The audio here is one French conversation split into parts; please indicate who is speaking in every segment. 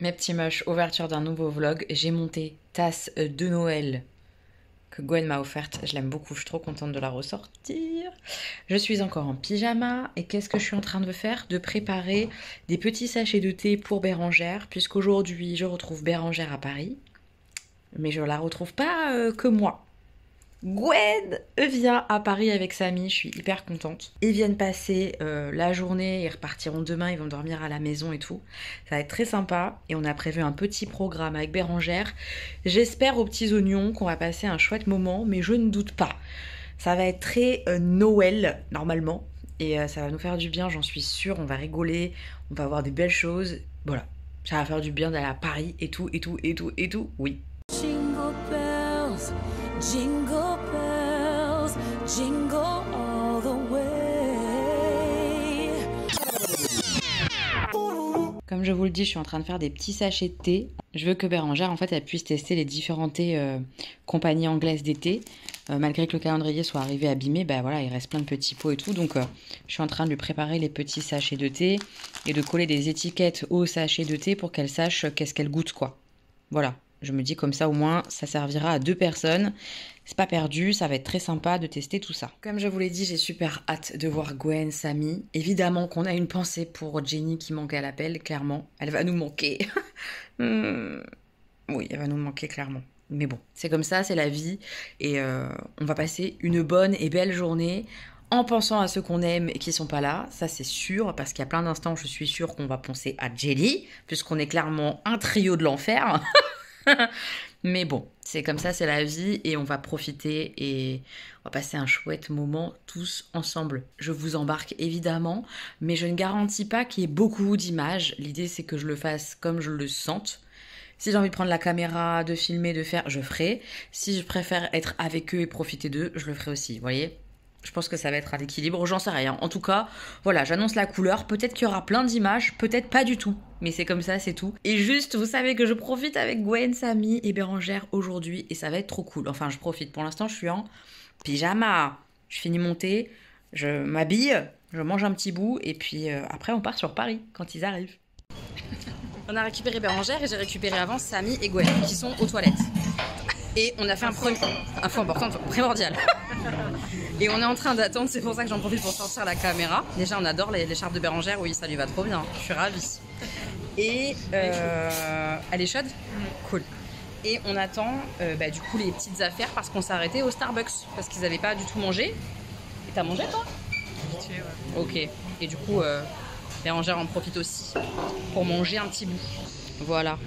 Speaker 1: Mes petits moches, ouverture d'un nouveau vlog. J'ai monté tasse de Noël que Gwen m'a offerte. Je l'aime beaucoup, je suis trop contente de la ressortir. Je suis encore en pyjama et qu'est-ce que je suis en train de faire? De préparer des petits sachets de thé pour Bérangère, puisqu'aujourd'hui je retrouve Bérangère à Paris. Mais je la retrouve pas que moi. Gwen vient à Paris avec Samy, je suis hyper contente. Ils viennent passer la journée, ils repartiront demain, ils vont dormir à la maison et tout. Ça va être très sympa et on a prévu un petit programme avec Bérangère. J'espère aux petits oignons qu'on va passer un chouette moment, mais je ne doute pas. Ça va être très Noël normalement et ça va nous faire du bien, j'en suis sûre. On va rigoler, on va voir des belles choses. Voilà, ça va faire du bien d'aller à Paris et tout, et tout, et tout, et tout, oui.
Speaker 2: Jingle bells, jingle bells, jingle all the way.
Speaker 1: Comme je vous le dis, je suis en train de faire des petits sachets de thé. Je veux que Bérangère, en fait, elle puisse tester les différents thés compagnies anglaises d'été. Malgré que le calendrier soit arrivé abîmé, bah voilà, il reste plein de petits pots et tout. Donc, je suis en train de lui préparer les petits sachets de thé et de coller des étiquettes aux sachets de thé pour qu'elle sache qu'est-ce qu'elle goûte, quoi. Voilà. Je me dis comme ça, au moins, ça servira à 2 personnes. C'est pas perdu, ça va être très sympa de tester tout ça. Comme je vous l'ai dit, j'ai super hâte de voir Gwen, Samy. Évidemment qu'on a une pensée pour Jenny qui manque à l'appel, clairement. Elle va nous manquer. Oui, elle va nous manquer, clairement. Mais bon, c'est comme ça, c'est la vie. Et on va passer une bonne et belle journée en pensant à ceux qu'on aime et qui sont pas là. Ça, c'est sûr, parce qu'il y a plein d'instants, je suis sûre qu'on va penser à Jenny, puisqu'on est clairement un trio de l'enfer. Mais bon, c'est comme ça, c'est la vie et on va profiter et on va passer un chouette moment tous ensemble. Je vous embarque évidemment, mais je ne garantis pas qu'il y ait beaucoup d'images. L'idée, c'est que je le fasse comme je le sente. Si j'ai envie de prendre la caméra, de filmer, de faire, je ferai. Si je préfère être avec eux et profiter d'eux, je le ferai aussi, vous voyez ? Je pense que ça va être à l'équilibre, j'en sais rien. En tout cas, voilà, j'annonce la couleur. Peut-être qu'il y aura plein d'images, peut-être pas du tout. Mais c'est comme ça, c'est tout. Et juste, vous savez que je profite avec Gwen, Samy et Bérangère aujourd'hui. Et ça va être trop cool. Enfin, je profite. Pour l'instant, je suis en pyjama. Je finis mon thé, je m'habille, je mange un petit bout. Et puis après, on part sur Paris quand ils arrivent. On a récupéré Bérangère et j'ai récupéré avant Samy et Gwen qui sont aux toilettes. Et on a fait info important, primordial. Et on est en train d'attendre, c'est pour ça que j'en profite pour sortir la caméra. Déjà, on adore l'écharpe de Bérangère, oui, ça lui va trop bien, je suis ravie. Et elle est chaude ? Cool. Et on attend du coup les petites affaires parce qu'on s'est arrêté au Starbucks parce qu'ils n'avaient pas du tout mangé. Et t'as mangé toi ? Ouais. Ok. Et du coup, Bérangère en profite aussi pour manger un petit bout. Voilà.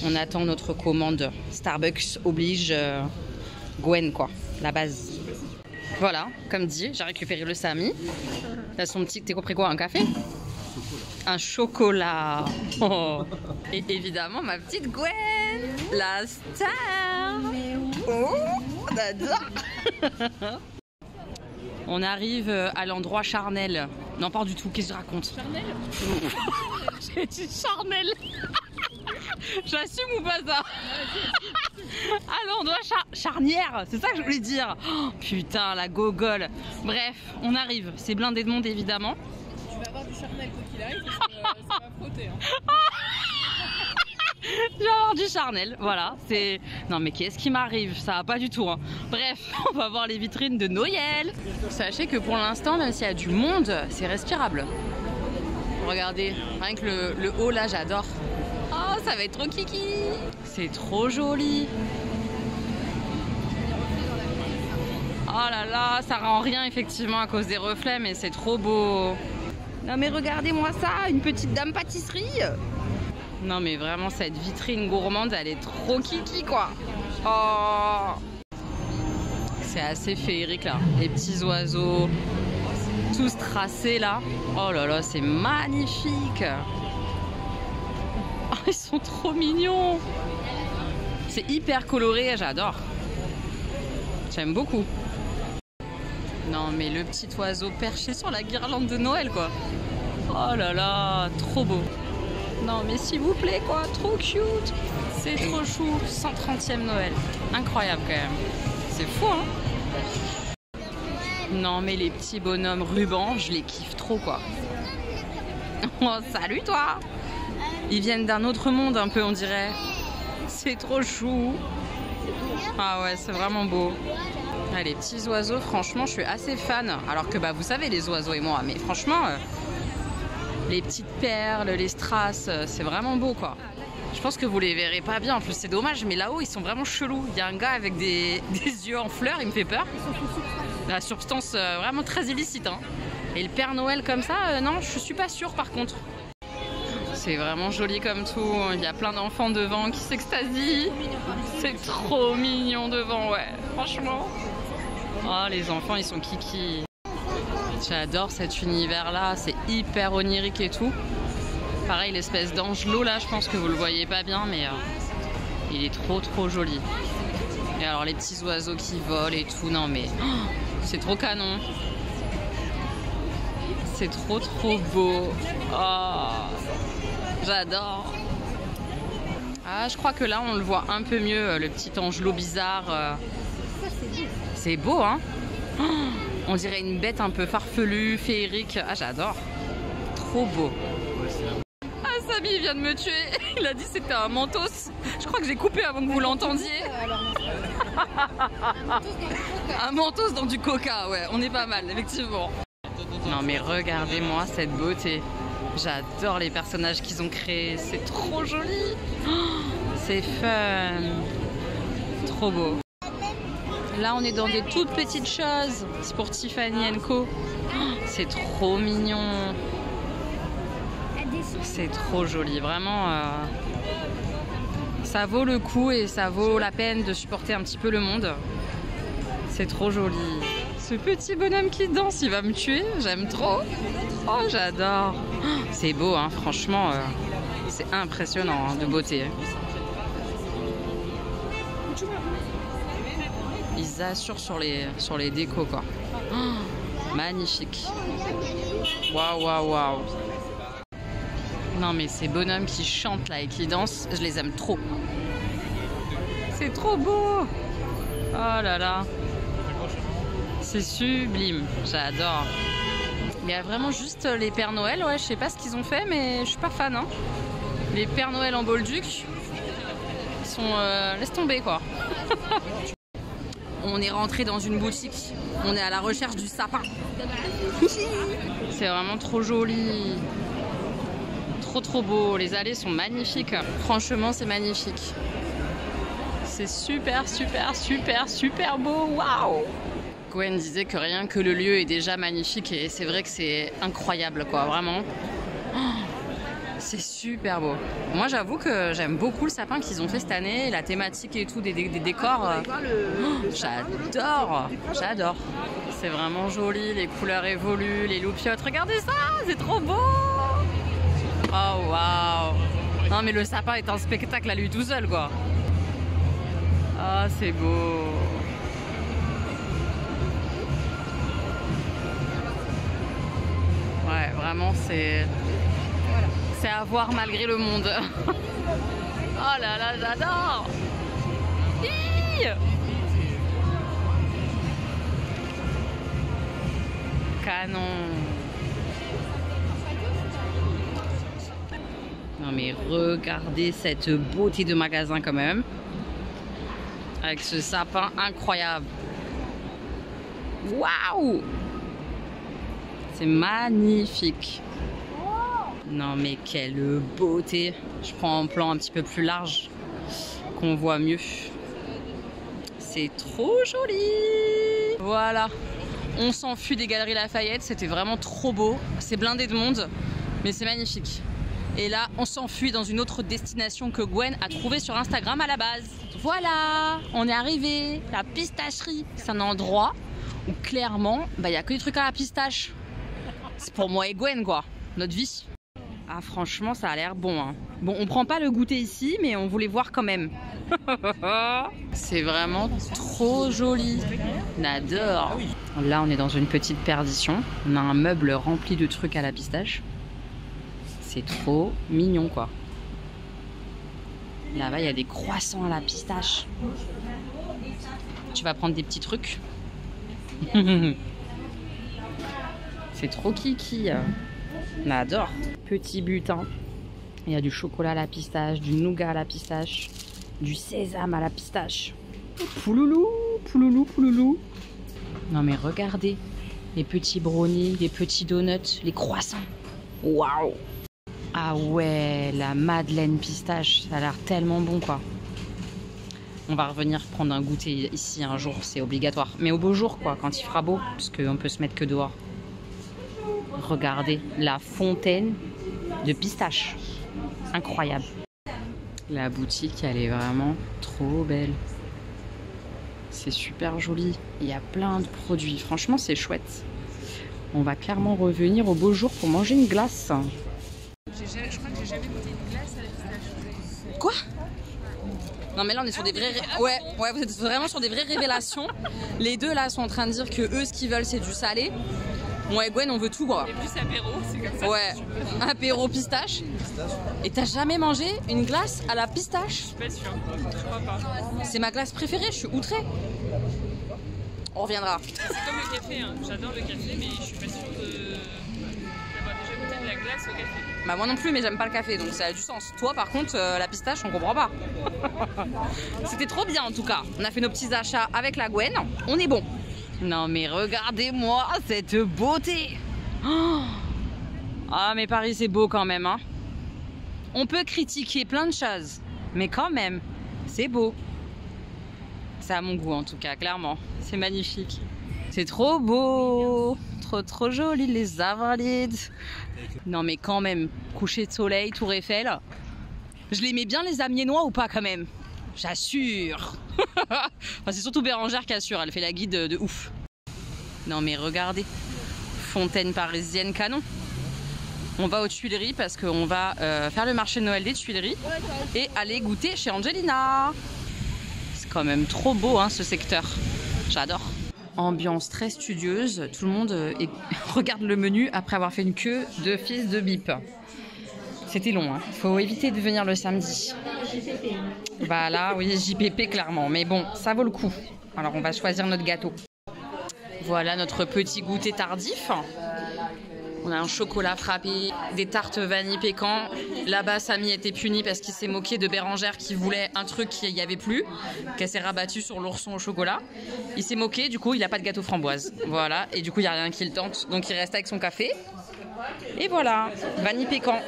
Speaker 1: On attend notre commande. Starbucks oblige Gwen, quoi. La base. Voilà, comme dit, j'ai récupéré le Samy. T'as son petit... T'es compris quoi, un café ? Un chocolat. Oh. Et évidemment, ma petite Gwen, la star. Oh, on adore. On arrive à l'endroit charnel. Non, pas du tout, qu'est-ce que je raconte ? Charnel. J'ai dit charnel. J'assume ou pas ça? À l'endroit charnière, c'est ça que je voulais dire. Oh, putain, la gogole. Bref, on arrive. C'est blindé de monde évidemment.
Speaker 3: Tu vas avoir du charnel quoi qu'il arrive parce que ça va frotter. Hein.
Speaker 1: Je vais avoir du charnel, voilà. C'est... Non mais qu'est-ce qui m'arrive? Ça va pas du tout. Hein. Bref, on va voir les vitrines de Noël. Sachez que pour l'instant, même s'il y a du monde, c'est respirable. Regardez, rien que le haut là, j'adore. Oh, ça va être trop kiki. C'est trop joli. Oh là là, ça rend rien effectivement à cause des reflets, mais c'est trop beau. Non mais regardez-moi ça, une petite dame pâtisserie. Non mais vraiment, cette vitrine gourmande, elle est trop kiki quoi. Oh, c'est assez féerique là. Les petits oiseaux, tous tracés là. Oh là là, c'est magnifique. Oh, ils sont trop mignons. C'est hyper coloré, j'adore. J'aime beaucoup. Non mais le petit oiseau perché sur la guirlande de Noël quoi. Oh là là, trop beau. Non mais s'il vous plaît quoi, trop cute. C'est trop chou, 130e Noël. Incroyable quand même. C'est fou hein. Non mais les petits bonhommes rubans, je les kiffe trop quoi. Oh salut toi. Ils viennent d'un autre monde un peu, on dirait. C'est trop chou. Ah ouais, c'est vraiment beau. Ah, les petits oiseaux, franchement, je suis assez fan. Alors que bah vous savez les oiseaux et moi, mais franchement, les petites perles, les strass, c'est vraiment beau quoi. Je pense que vous les verrez pas bien, en plus c'est dommage, mais là-haut ils sont vraiment chelous. Il y a un gars avec des yeux en fleurs, il me fait peur. La substance vraiment très illicite. Hein. Et le Père Noël comme ça, non, je suis pas sûre par contre. C'est vraiment joli comme tout. Il y a plein d'enfants devant qui s'extasient. C'est trop mignon devant, ouais. Franchement. Oh, les enfants, ils sont kiki. J'adore cet univers-là. C'est hyper onirique et tout. Pareil, l'espèce d'angelot, là, je pense que vous le voyez pas bien, mais il est trop joli. Et alors, les petits oiseaux qui volent et tout. Non, mais c'est trop canon. C'est trop beau. Oh, j'adore. Ah, je crois que là, on le voit un peu mieux, le petit angelot bizarre. C'est beau, hein. Oh, on dirait une bête un peu farfelue, féerique. Ah, j'adore. Trop beau. Ah, Samy vient de me tuer. Il a dit que c'était un mentos. Je crois que j'ai coupé avant que vous l'entendiez. Un mentos dans du coca, ouais. On est pas mal, effectivement. Non, mais regardez-moi cette beauté. J'adore les personnages qu'ils ont créés. C'est trop joli. Oh, c'est fun. Trop beau. Là, on est dans des toutes petites choses. C'est pour Tiffany & Co. Oh, c'est trop mignon. C'est trop joli. Vraiment, ça vaut le coup et ça vaut la peine de supporter un petit peu le monde. C'est trop joli. Ce petit bonhomme qui danse, il va me tuer. J'aime trop. Oh, j'adore. C'est beau, hein. Franchement, c'est impressionnant hein, de beauté. Ils assurent sur les décos, quoi. Oh, magnifique. Waouh. Non, mais ces bonhommes qui chantent là et qui dansent, je les aime trop. C'est trop beau. Oh là là. C'est sublime. J'adore. Il y a vraiment juste les Pères Noël. Ouais, je sais pas ce qu'ils ont fait, mais je suis pas fan. Hein. Les Pères Noël en Bolduc, ils sont... laisse tomber, quoi. On est rentré dans une boutique. On est à la recherche du sapin. C'est vraiment trop joli. Trop beau. Les allées sont magnifiques. Franchement, c'est magnifique. C'est super beau. Waouh! Gwen disait que rien que le lieu est déjà magnifique et c'est vrai que c'est incroyable, quoi. Vraiment. Oh, c'est super beau. Moi, j'avoue que j'aime beaucoup le sapin qu'ils ont fait cette année, la thématique et tout, des décors. Oh, j'adore. C'est vraiment joli, les couleurs évoluent, les loupiottes. Regardez ça, c'est trop beau. Oh, waouh. Non, mais le sapin est un spectacle à lui tout seul, quoi. Ah, c'est beau. Ouais, vraiment, c'est à voir malgré le monde. Oh là là, j'adore. Canon. Non mais regardez cette beauté de magasin quand même. Avec ce sapin incroyable. Waouh! C'est magnifique. Non mais quelle beauté. Je prends un plan un petit peu plus large, qu'on voit mieux. C'est trop joli. Voilà. On s'enfuit des Galeries Lafayette. C'était vraiment trop beau. C'est blindé de monde, mais c'est magnifique. Et là, on s'enfuit dans une autre destination que Gwen a trouvée sur Instagram à la base. Voilà, on est arrivé. La pistacherie, c'est un endroit où clairement, il n'y a que des trucs à la pistache. C'est pour moi et Gwen, quoi. Notre vie. Ah, franchement, ça a l'air bon. Hein. Bon, on prend pas le goûter ici, mais on voulait voir quand même. C'est vraiment trop joli. On adore. Là, on est dans une petite perdition. On a un meuble rempli de trucs à la pistache. C'est trop mignon, quoi. Là-bas, il y a des croissants à la pistache. Tu vas prendre des petits trucs. C'est trop kiki. On adore. Petit butin. Il y a du chocolat à la pistache, du nougat à la pistache, du sésame à la pistache. Pouloulou, pouloulou, pouloulou. Non mais regardez, les petits brownies, les petits donuts, les croissants. Waouh! Ah ouais, la madeleine pistache, ça a l'air tellement bon quoi. On va revenir prendre un goûter ici un jour, c'est obligatoire. Mais au beau jour quoi, quand il fera beau, parce qu'on peut se mettre que dehors. Regardez, la fontaine de pistache. Incroyable. La boutique, elle est vraiment trop belle. C'est super joli. Il y a plein de produits. Franchement, c'est chouette. On va clairement revenir au beau jour pour manger une glace.
Speaker 3: Je crois que j'ai jamais goûté une glace à la pistache.
Speaker 1: Quoi? Non mais là on est sur des vraies... Ouais, vous êtes vraiment sur des vraies révélations. Les deux là sont en train de dire que eux ce qu'ils veulent c'est du salé. Moi et Gwen on veut tout quoi.
Speaker 3: Et plus apéro, c'est comme ça.
Speaker 1: Ouais, apéro pistache. Et t'as jamais mangé une glace à la pistache?
Speaker 3: Je suis pas sûre, je crois pas.
Speaker 1: C'est ma glace préférée, je suis outrée. On reviendra.
Speaker 3: C'est comme le café, hein. J'adore le café mais je suis pas sûre d'avoir déjà goûté de la glace au café.
Speaker 1: Bah moi non plus mais j'aime pas le café donc ça a du sens. Toi par contre la pistache on comprend pas. C'était trop bien en tout cas. On a fait nos petits achats avec la Gwen, on est bon. Non mais regardez-moi cette beauté. Oh ah mais Paris c'est beau quand même hein. On peut critiquer plein de choses mais quand même c'est beau. C'est à mon goût en tout cas clairement. C'est magnifique. C'est trop beau. Trop joli les Invalides. Non mais quand même, coucher de soleil, Tour Eiffel. Je les mets bien les Amiénois ou pas quand même? J'assure. Enfin, c'est surtout Bérangère qui assure, elle fait la guide de ouf. Non mais regardez, fontaine parisienne canon. On va aux Tuileries parce qu'on va faire le marché de Noël des Tuileries et aller goûter chez Angelina. C'est quand même trop beau hein, ce secteur, j'adore. Ambiance très studieuse, tout le monde regarde le menu après avoir fait une queue de fils de bip. C'était long, hein. Faut éviter de venir le samedi. Bah là, oui, JPP clairement, mais bon, ça vaut le coup. Alors on va choisir notre gâteau. Voilà notre petit goûter tardif. On a un chocolat frappé, des tartes vanille pécan. Là-bas, Samy était puni parce qu'il s'est moqué de Bérangère qui voulait un truc qu'il n'y avait plus, qu'elle s'est rabattue sur l'ourson au chocolat. Il s'est moqué, du coup, il n'a pas de gâteau framboise. Voilà, et du coup, il n'y a rien qui le tente. Donc, il reste avec son café. Et voilà, vanille pécan.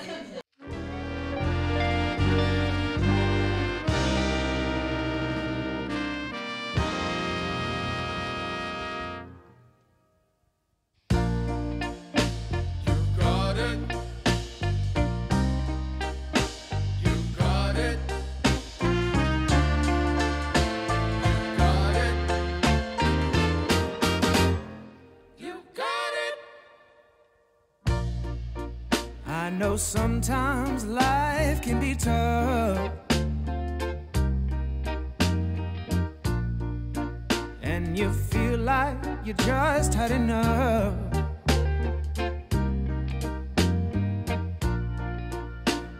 Speaker 4: I know sometimes life can be tough, and you feel like you just had enough.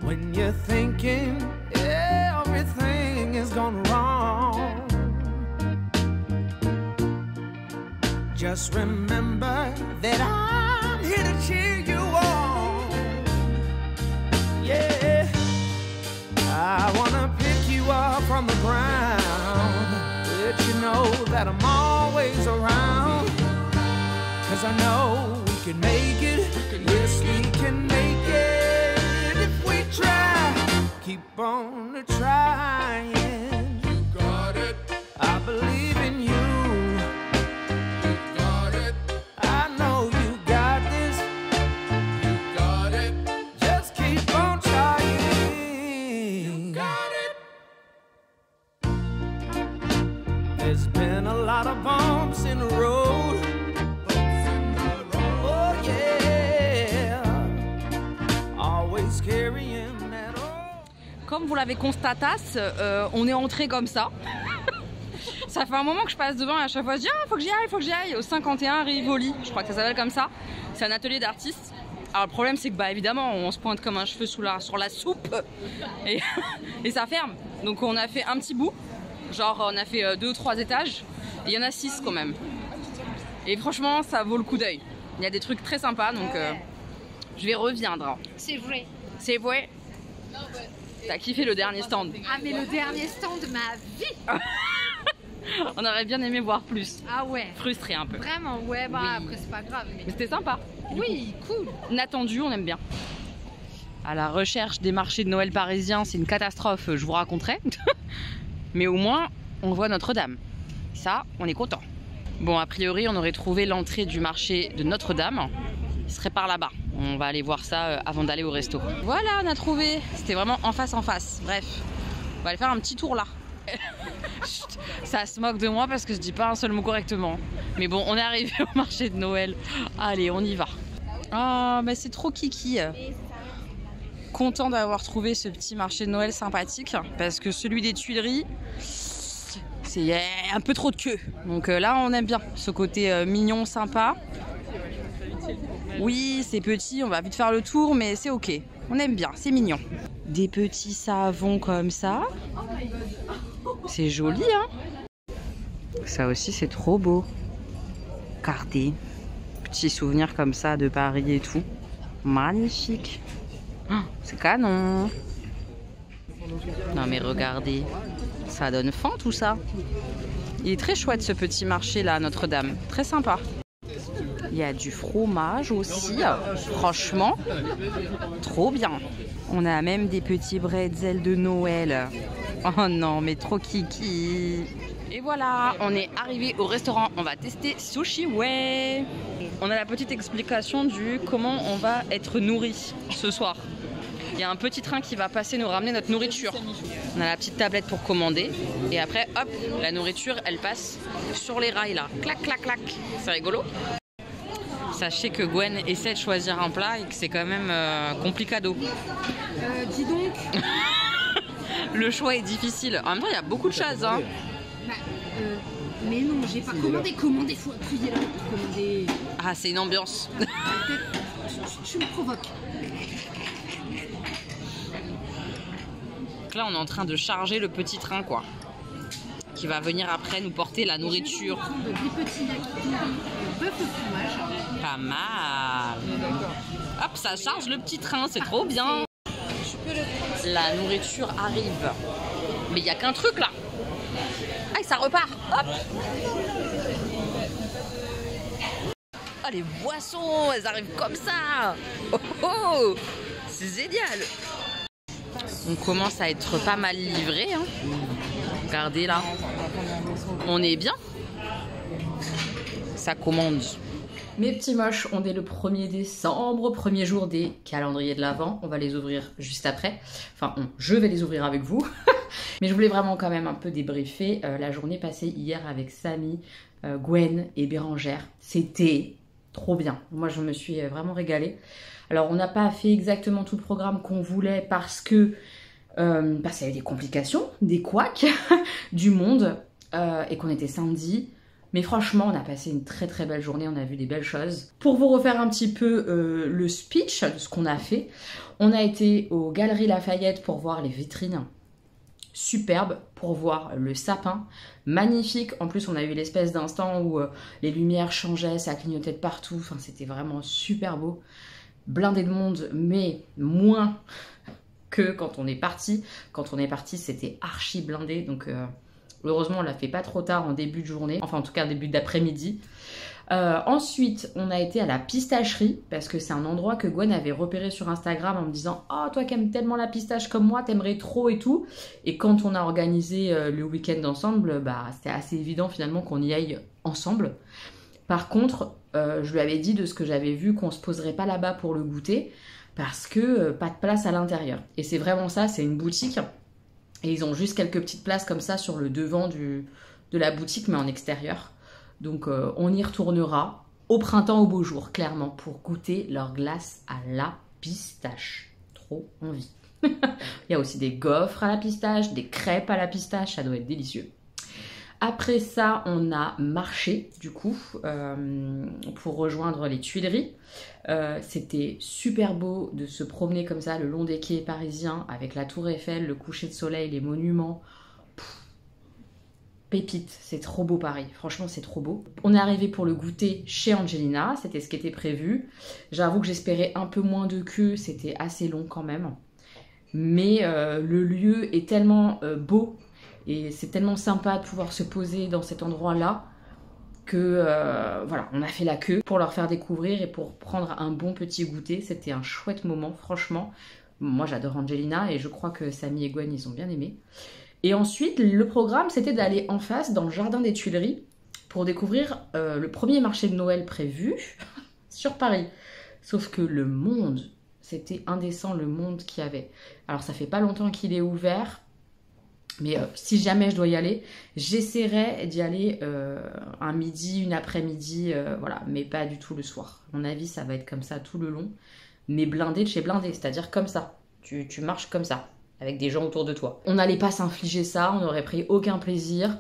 Speaker 4: When you're thinking everything is gone wrong, just remember that I'm here to cheer you on. Yeah, I wanna pick you up from the ground, let you know that I'm always around. 'Cause I know we can make it, yes we can make it if we try. Keep on trying. You got it. I believe in you. You got it. I know you got this. You got it. Just keep on trying. You got it. There's been a lot of bumps in the road. Oh yeah. Always carrying that old.
Speaker 1: Comme vous l'avez constaté, on est entré comme ça. Ça fait un moment que je passe devant et à chaque fois je dis ah, faut que j'y aille, au 51 Rivoli, je crois que ça s'appelle comme ça. C'est un atelier d'artistes. Alors le problème c'est que bah évidemment on se pointe comme un cheveu sur la soupe et, et ça ferme. Donc on a fait un petit bout, genre on a fait 2 ou 3 étages et il y en a 6 quand même. Et franchement ça vaut le coup d'œil. Il y a des trucs très sympas donc je vais reviendre.
Speaker 3: C'est vrai.
Speaker 1: C'est vrai.
Speaker 3: Non,
Speaker 1: T'as kiffé le dernier stand?
Speaker 5: Ah mais le dernier stand de ma vie.
Speaker 1: On aurait bien aimé voir plus.
Speaker 5: Ah ouais.
Speaker 1: Frustré un peu.
Speaker 5: Vraiment, ouais, bah
Speaker 1: Oui.
Speaker 5: après c'est pas grave.
Speaker 1: Mais c'était sympa.
Speaker 5: Oui, cool.
Speaker 1: Inattendu, on aime bien. À la recherche des marchés de Noël parisiens, c'est une catastrophe, je vous raconterai. Mais au moins, on voit Notre-Dame. Ça, on est content. Bon, a priori, on aurait trouvé l'entrée du marché de Notre-Dame. Il serait par là-bas. On va aller voir ça avant d'aller au resto. Voilà, on a trouvé. C'était vraiment en face. Bref, on va aller faire un petit tour là. Chut, ça se moque de moi parce que je dis pas un seul mot correctement. Mais bon, on est arrivé au marché de Noël. Allez, on y va. Ah, mais c'est trop kiki. Content d'avoir trouvé ce petit marché de Noël sympathique parce que celui des Tuileries, c'est un peu trop de queue. Donc là, on aime bien ce côté mignon, sympa. Oui, c'est petit, on va vite faire le tour, mais c'est ok. On aime bien, c'est mignon. Des petits savons comme ça. C'est joli, hein? Ça aussi, c'est trop beau. Regardez. Petits souvenirs comme ça de Paris et tout. Magnifique. Oh, c'est canon. Non mais regardez. Ça donne faim tout ça. Il est très chouette ce petit marché là à Notre-Dame. Très sympa. Il y a du fromage aussi. Franchement, trop bien. On a même des petits bretzels de Noël. Oh non, mais trop kiki. Et voilà, on est arrivé au restaurant. On va tester Sushi Ouais. On a la petite explication du comment on va être nourri ce soir. Il y a un petit train qui va passer nous ramener notre nourriture. On a la petite tablette pour commander. Et après, hop, la nourriture, elle passe sur les rails là. Clac, clac, clac. C'est rigolo. Sachez que Gwen essaie de choisir un plat et que c'est quand même complicado.
Speaker 5: Dis donc.
Speaker 1: Le choix est difficile. En même temps, il y a beaucoup de choses. Hein.
Speaker 5: Bah, mais non, j'ai pas commandé. Commandé, faut appuyer là pour commander.
Speaker 1: Ah, c'est une ambiance.
Speaker 5: Tu me provoques.
Speaker 1: Donc là, on est en train de charger le petit train, quoi. Qui va venir après nous porter la nourriture.
Speaker 5: Des petits bœuf au fromage.
Speaker 1: Pas mal. Hop, ça charge le petit train, c'est trop bien. La nourriture arrive. Mais il n'y a qu'un truc là. Ah, ça repart. Hop. Ah, les boissons, elles arrivent comme ça. Oh, oh, c'est génial. On commence à être pas mal livré. Hein. Regardez là. On est bien. Ça commande. Mes petits moches, on est le 1er décembre, premier jour des calendriers de l'Avent. On va les ouvrir juste après. Enfin, je vais les ouvrir avec vous. Mais je voulais vraiment quand même un peu débriefer la journée passée hier avec Samy, Gwen et Bérangère. C'était trop bien. Moi, je me suis vraiment régalée. Alors, on n'a pas fait exactement tout le programme qu'on voulait parce que qu'il y avait des complications, des couacs, du monde et qu'on était samedi. Mais franchement, on a passé une très très belle journée, on a vu des belles choses. Pour vous refaire un petit peu le speech de ce qu'on a fait, on a été aux Galeries Lafayette pour voir les vitrines. Superbe, pour voir le sapin. Magnifique, en plus on a eu l'espèce d'instant où les lumières changeaient, ça clignotait de partout. Enfin, c'était vraiment super beau. Blindé de monde, mais moins que quand on est parti. Quand on est parti, c'était archi blindé, donc... heureusement, on l'a fait pas trop tard en début de journée, enfin en tout cas début d'après-midi. Ensuite, on a été à la pistacherie parce que c'est un endroit que Gwen avait repéré sur Instagram en me disant « Oh, toi qui aimes tellement la pistache comme moi, t'aimerais trop et tout ». Et quand on a organisé le week-end ensemble, bah, c'était assez évident finalement qu'on y aille ensemble. Par contre, je lui avais dit de ce que j'avais vu qu'on se poserait pas là-bas pour le goûter parce que pas de place à l'intérieur. Et c'est vraiment ça, c'est une boutique. Et ils ont juste quelques petites places comme ça sur le devant de la boutique, mais en extérieur. Donc on y retournera au printemps, au beau jour, clairement, pour goûter leur glace à la pistache. Trop envie. Il y a aussi des gaufres à la pistache, des crêpes à la pistache, ça doit être délicieux. Après ça, on a marché, du coup, pour rejoindre les Tuileries. C'était super beau de se promener comme ça le long des quais parisiens avec la Tour Eiffel, le coucher de soleil, les monuments. Pépite, c'est trop beau Paris, franchement c'est trop beau. On est arrivé pour le goûter chez Angelina, c'était ce qui était prévu. J'avoue que j'espérais un peu moins de queue, c'était assez long quand même. mais le lieu est tellement beau et c'est tellement sympa de pouvoir se poser dans cet endroit-là que voilà, on a fait la queue pour leur faire découvrir et pour prendre un bon petit goûter. C'était un chouette moment, franchement. Moi, j'adore Angelina et je crois que Samy et Gwen, ils ont bien aimé. Et ensuite, le programme, c'était d'aller en face, dans le jardin des Tuileries, pour découvrir le premier marché de Noël prévu sur Paris. Sauf que le monde, c'était indécent le monde qu'il y avait. Alors, ça fait pas longtemps qu'il est ouvert, mais si jamais je dois y aller, j'essaierai d'y aller un midi, une après-midi, voilà, mais pas du tout le soir. À mon avis, ça va être comme ça tout le long, mais blindé de chez blindé, c'est-à-dire comme ça. Tu marches comme ça, avec des gens autour de toi. On n'allait pas s'infliger ça, on n'aurait pris aucun plaisir,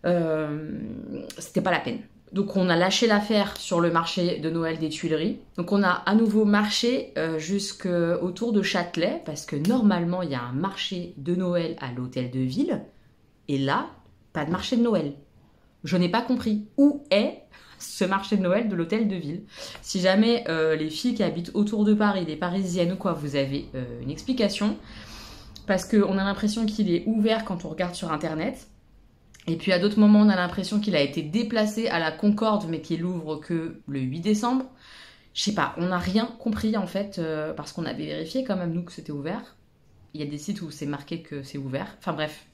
Speaker 1: c'était pas la peine. Donc on a lâché l'affaire sur le marché de Noël des Tuileries. Donc on a à nouveau marché jusqu'autour de Châtelet, parce que normalement il y a un marché de Noël à l'hôtel de ville, et là, pas de marché de Noël. Je n'ai pas compris où est ce marché de Noël de l'hôtel de ville. Si jamais les filles qui habitent autour de Paris, les Parisiennes ou quoi, vous avez une explication, parce qu'on a l'impression qu'il est ouvert quand on regarde sur internet. Et puis à d'autres moments, on a l'impression qu'il a été déplacé à la Concorde, mais qu'il ouvre que le 8 décembre. Je sais pas, on n'a rien compris en fait, parce qu'on avait vérifié quand même, nous, que c'était ouvert. Il y a des sites où c'est marqué que c'est ouvert. Enfin bref,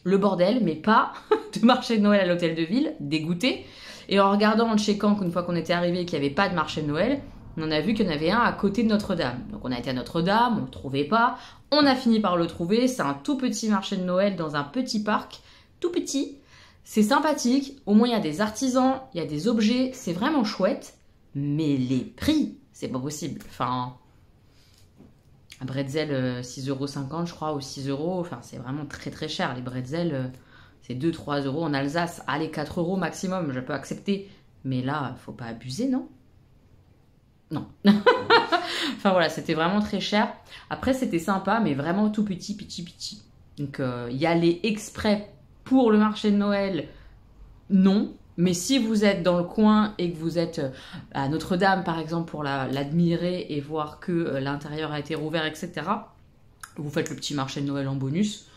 Speaker 1: le bordel, mais pas de marché de Noël à l'hôtel de ville, dégoûté. Et en regardant, en checkant qu'une fois qu'on était arrivé et qu'il n'y avait pas de marché de Noël, on a vu qu'il y en avait un à côté de Notre-Dame. Donc on a été à Notre-Dame, on ne le trouvait pas. On a fini par le trouver, c'est un tout petit marché de Noël dans un petit parc. Tout petit, c'est sympathique, au moins il y a des artisans, il y a des objets, c'est vraiment chouette, mais les prix, c'est pas possible. Enfin, un bretzel 6,50 € je crois, ou 6 €, enfin c'est vraiment très très cher. Les bretzels, c'est 2-3 € en Alsace, allez 4 € maximum, je peux accepter, mais là, faut pas abuser, non? Non. Enfin voilà, c'était vraiment très cher. Après c'était sympa, mais vraiment tout petit. Donc y aller exprès pour le marché de Noël, non. Mais si vous êtes dans le coin et que vous êtes à Notre-Dame, par exemple, pour l'admirer et voir que l'intérieur a été rouvert, etc., vous faites le petit marché de Noël en bonus,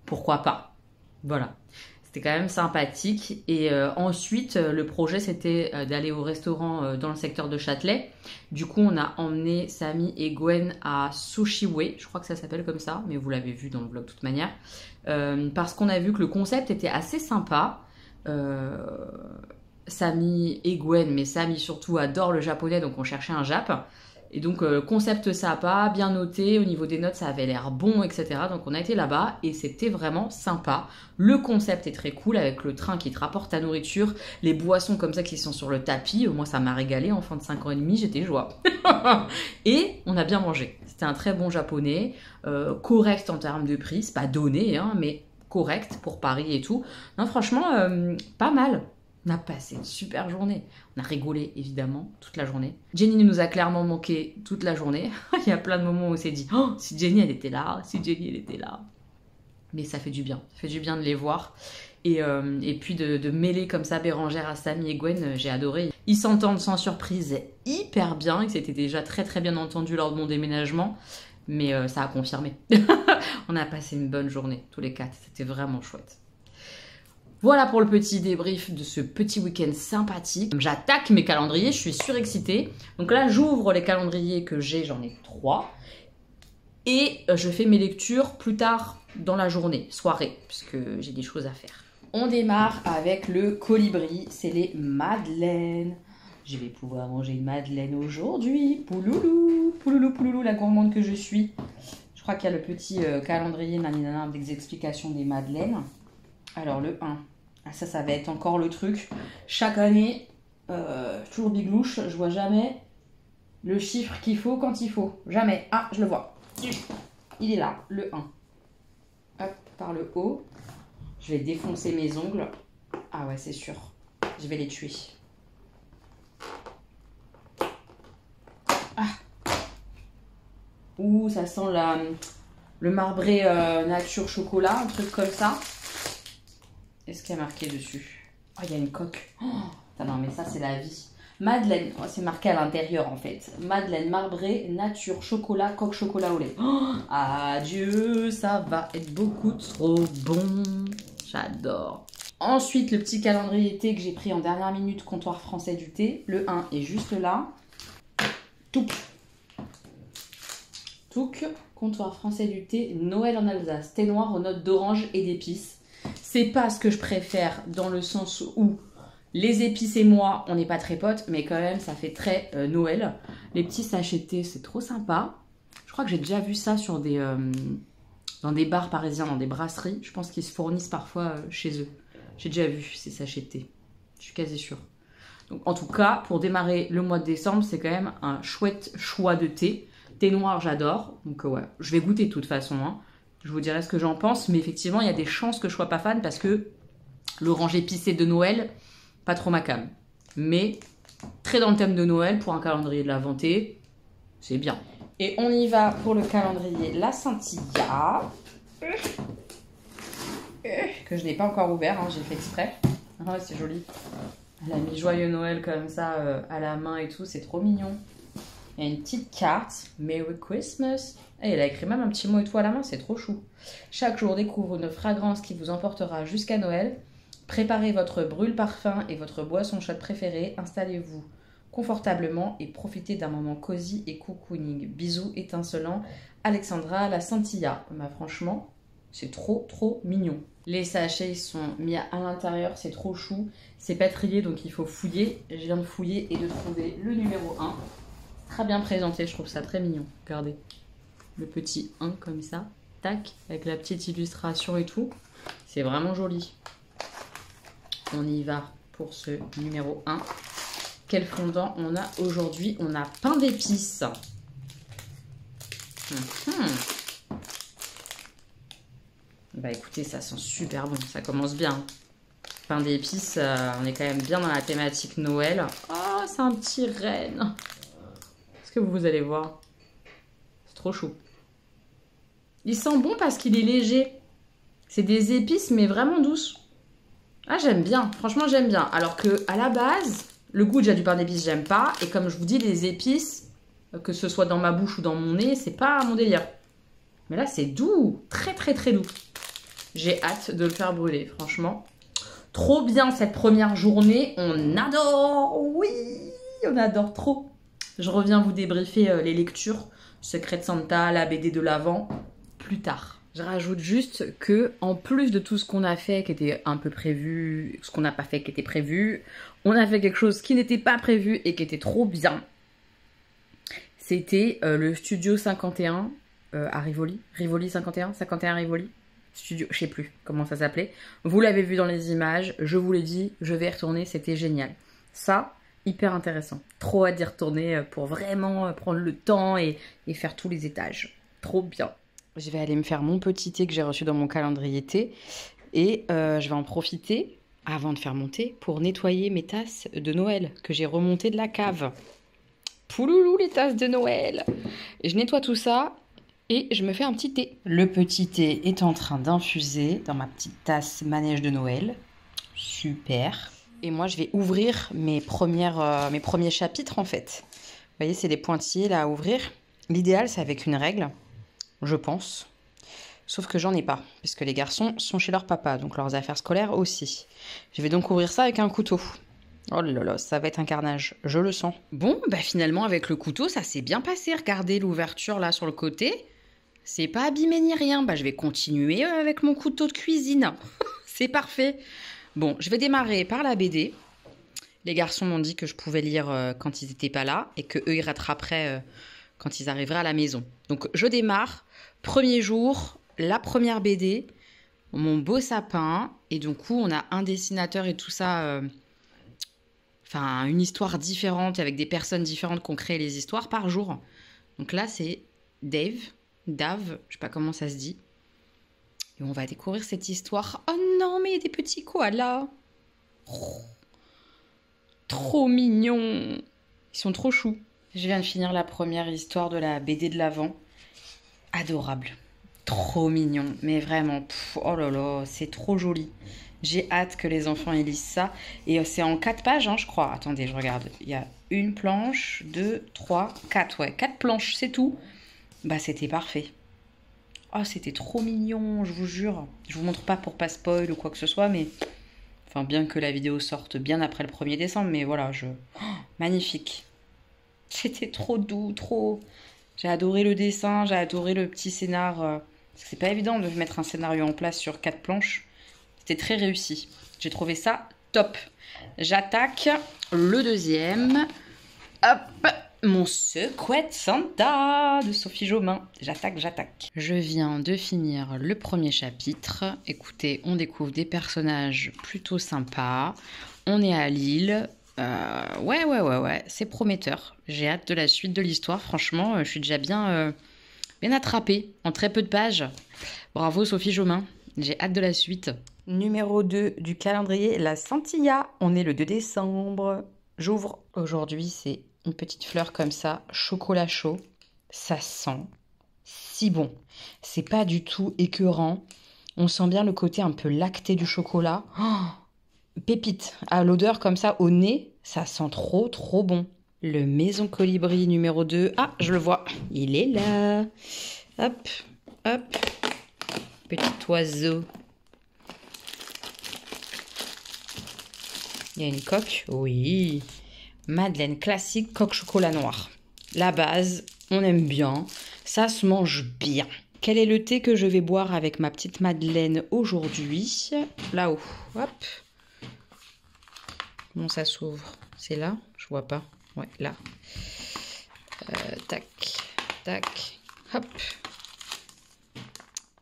Speaker 1: pourquoi pas. Voilà. C'était quand même sympathique. Et ensuite, le projet, c'était d'aller au restaurant dans le secteur de Châtelet. Du coup, on a emmené Samy et Gwen à Sushiway. Je crois que ça s'appelle comme ça, mais vous l'avez vu dans le vlog de toute manière. Parce qu'on a vu que le concept était assez sympa. Samy et Gwen, mais Samy surtout adore le japonais, donc on cherchait un Jap. Et donc concept sympa, bien noté, au niveau des notes ça avait l'air bon, etc. Donc on a été là-bas et c'était vraiment sympa. Le concept est très cool avec le train qui te rapporte ta nourriture, les boissons comme ça qui sont sur le tapis. Moi ça m'a régalé, enfant de 5 ans et demi, j'étais joie. Et on a bien mangé. C'était un très bon japonais, correct en termes de prix, c'est pas donné, hein, mais correct pour Paris et tout. Non franchement, pas mal. On a passé une super journée. On a rigolé, évidemment, toute la journée. Jenny nous a clairement manqué toute la journée. Il y a plein de moments où on s'est dit « Oh, si Jenny, elle était là, si Jenny, elle était là. » Mais ça fait du bien. Ça fait du bien de les voir. Et puis de mêler comme ça Bérangère à Samy et Gwen, j'ai adoré. Ils s'entendent sans surprise hyper bien. Ils s'étaient déjà très très bien entendus lors de mon déménagement. Mais ça a confirmé. On a passé une bonne journée, tous les 4. C'était vraiment chouette. Voilà pour le petit débrief de ce petit week-end sympathique. J'attaque mes calendriers, je suis surexcitée. Donc là, j'ouvre les calendriers que j'ai, j'en ai 3. Et je fais mes lectures plus tard dans la journée, soirée, puisque j'ai des choses à faire. On démarre avec le colibri, c'est les madeleines. Je vais pouvoir manger une madeleine aujourd'hui. Pouloulou, pouloulou, pouloulou, la gourmande que je suis. Je crois qu'il y a le petit calendrier naninana des explications des madeleines. Alors le 1, ça va être encore le truc. Chaque année, toujours biglouche, je vois jamais le chiffre qu'il faut quand il faut. Jamais. Ah, je le vois. Il est là, le 1. Hop, par le haut. Je vais défoncer mes ongles. Ah ouais, c'est sûr. Je vais les tuer. Ah. Ouh, ça sent le marbré nature chocolat, un truc comme ça. Est-ce qu'il y a marqué dessus? Oh, il y a une coque. Oh, non, mais ça, c'est la vie. Madeleine, oh, c'est marqué à l'intérieur en fait. Madeleine marbrée, nature, chocolat, coque chocolat au lait. Oh, adieu, ça va être beaucoup trop bon. J'adore. Ensuite, le petit calendrier thé que j'ai pris en dernière minute, comptoir français du thé. Le 1 est juste là. Touc. Touc, comptoir français du thé, Noël en Alsace. Thé noir aux notes d'orange et d'épices. C'est pas ce que je préfère dans le sens où les épices et moi, on n'est pas très potes, mais quand même, ça fait très Noël. Les petits sachets de thé, c'est trop sympa. Je crois que j'ai déjà vu ça sur dans des bars parisiens, dans des brasseries. Je pense qu'ils se fournissent parfois chez eux. J'ai déjà vu ces sachets de thé. Je suis quasi sûre. Donc, en tout cas, pour démarrer le mois de décembre, c'est quand même un chouette choix de thé. Thé noir, j'adore. Donc ouais, je vais goûter de toute façon. Hein. Je vous dirai ce que j'en pense. Mais effectivement, il y a des chances que je sois pas fan parce que l'orange épicé de Noël, pas trop ma came. Mais très dans le thème de Noël pour un calendrier de l'Avent, c'est bien. Et on y va pour le calendrier La Scintilla. Que je n'ai pas encore ouvert, hein, j'ai fait exprès. Ah ouais, c'est joli. Elle a mis Joyeux Noël comme ça à la main et tout, c'est trop mignon. Il y a une petite carte, Merry Christmas. Et elle a écrit même un petit mot et tout à la main, c'est trop chou. Chaque jour, découvre une fragrance qui vous emportera jusqu'à Noël. Préparez votre brûle-parfum et votre boisson chaude préférée. Installez-vous confortablement et profitez d'un moment cosy et cocooning. Bisous étincelants, Alexandra La Scintilla. Bah, franchement, c'est trop mignon. Les sachets sont mis à l'intérieur, c'est trop chou. C'est pas trié, donc il faut fouiller. Je viens de fouiller et de trouver le numéro 1. Très bien présenté, je trouve ça très mignon. Regardez, le petit 1 comme ça, tac, avec la petite illustration et tout. C'est vraiment joli. On y va pour ce numéro 1. Quel fondant on a aujourd'hui? On a pain d'épices. Bah écoutez, ça sent super bon, ça commence bien. Pain d'épices, on est quand même bien dans la thématique Noël. Oh, c'est un petit renne. Est-ce que vous allez voir? C'est trop chou. Il sent bon parce qu'il est léger. C'est des épices mais vraiment douces. Ah, j'aime bien, franchement j'aime bien. Alors que à la base, le goût déjà du pain d'épices, j'aime pas. Et comme je vous dis, les épices, que ce soit dans ma bouche ou dans mon nez, c'est pas mon délire. Mais là, c'est doux, très doux. J'ai hâte de le faire brûler, franchement. Trop bien cette première journée, on adore, oui, on adore trop. Je reviens vous débriefer les lectures, Secret de Santa, la BD de l'Avent, plus tard. Je rajoute juste que, en plus de tout ce qu'on a fait qui était un peu prévu, ce qu'on n'a pas fait qui était prévu, on a fait quelque chose qui n'était pas prévu et qui était trop bien. C'était le Studio 51 à Rivoli. Rivoli 51 Rivoli. Studio, je sais plus comment ça s'appelait. Vous l'avez vu dans les images, je vous l'ai dit, je vais y retourner, c'était génial. Ça, hyper intéressant. Trop hâte d'y retourner pour vraiment prendre le temps et faire tous les étages. Trop bien. Je vais aller me faire mon petit thé que j'ai reçu dans mon calendrier thé. Et je vais en profiter, avant de faire mon thé, pour nettoyer mes tasses de Noël que j'ai remontées de la cave. Pouloulou, les tasses de Noël! Et je nettoie tout ça et je me fais un petit thé. Le petit thé est en train d'infuser dans ma petite tasse manège de Noël. Super. Et moi, je vais ouvrir mes premiers chapitres, en fait. Vous voyez, c'est des pointillés là à ouvrir. L'idéal, c'est avec une règle, je pense. Sauf que j'en ai pas, puisque les garçons sont chez leur papa, donc leurs affaires scolaires aussi. Je vais donc ouvrir ça avec un couteau. Oh là là, ça va être un carnage, je le sens. Bon, bah finalement, avec le couteau, ça s'est bien passé. Regardez l'ouverture là sur le côté. C'est pas abîmé ni rien. Bah, je vais continuer avec mon couteau de cuisine. C'est parfait. Bon, je vais démarrer par la BD. Les garçons m'ont dit que je pouvais lire quand ils n'étaient pas là et qu'eux, ils rattraperaient quand ils arriveraient à la maison. Donc, je démarre. Premier jour, la première BD, mon beau sapin. Et du coup, on a un dessinateur et tout ça... Enfin, une histoire différente avec des personnes différentes qui ont créé les histoires par jour. Donc là, c'est Dave, je sais pas comment ça se dit. Et on va découvrir cette histoire. Oh non, mais il y a des petits koalas. Oh, trop mignons. Ils sont trop choux. Je viens de finir la première histoire de la BD de l'Avent. Adorable. Trop mignon. Mais vraiment, oh là là, c'est trop joli. J'ai hâte que les enfants ils lisent ça. Et c'est en 4 pages, hein, je crois. Attendez, je regarde. Il y a une planche, 2, 3, 4. Ouais, 4 planches, c'est tout. Bah, c'était parfait. Oh, c'était trop mignon, je vous jure. Je vous montre pas pour pas spoil ou quoi que ce soit, mais... Enfin, bien que la vidéo sorte bien après le 1er décembre, mais voilà, magnifique. C'était trop doux, trop... J'ai adoré le dessin, j'ai adoré le petit scénar. Parce que c'est pas évident de mettre un scénario en place sur 4 planches. C'était très réussi. J'ai trouvé ça top. J'attaque le deuxième. Hop, mon Secret Santa de Sophie Jomain. J'attaque. Je viens de finir le premier chapitre. Écoutez, on découvre des personnages plutôt sympas. On est à Lille. Ouais, c'est prometteur. J'ai hâte de la suite de l'histoire. Franchement, je suis déjà bien attrapée en très peu de pages. Bravo Sophie Jomain. J'ai hâte de la suite. Numéro 2 du calendrier, la Santilla. On est le 2 décembre. J'ouvre. Aujourd'hui, c'est une petite fleur comme ça, chocolat chaud. Ça sent si bon. C'est pas du tout écœurant. On sent bien le côté un peu lacté du chocolat. Oh, pépite. À l'odeur comme ça au nez, ça sent trop bon. Le Maison Colibri numéro 2. Ah, je le vois. Il est là. Hop. Petit oiseau. Il y a une coque. Oui. Madeleine classique, coque chocolat noir. La base, on aime bien. Ça se mange bien. Quel est le thé que je vais boire avec ma petite Madeleine aujourd'hui? Là-haut. Hop. Comment ça s'ouvre? C'est là? Je vois pas. Ouais, là. Tac. Hop.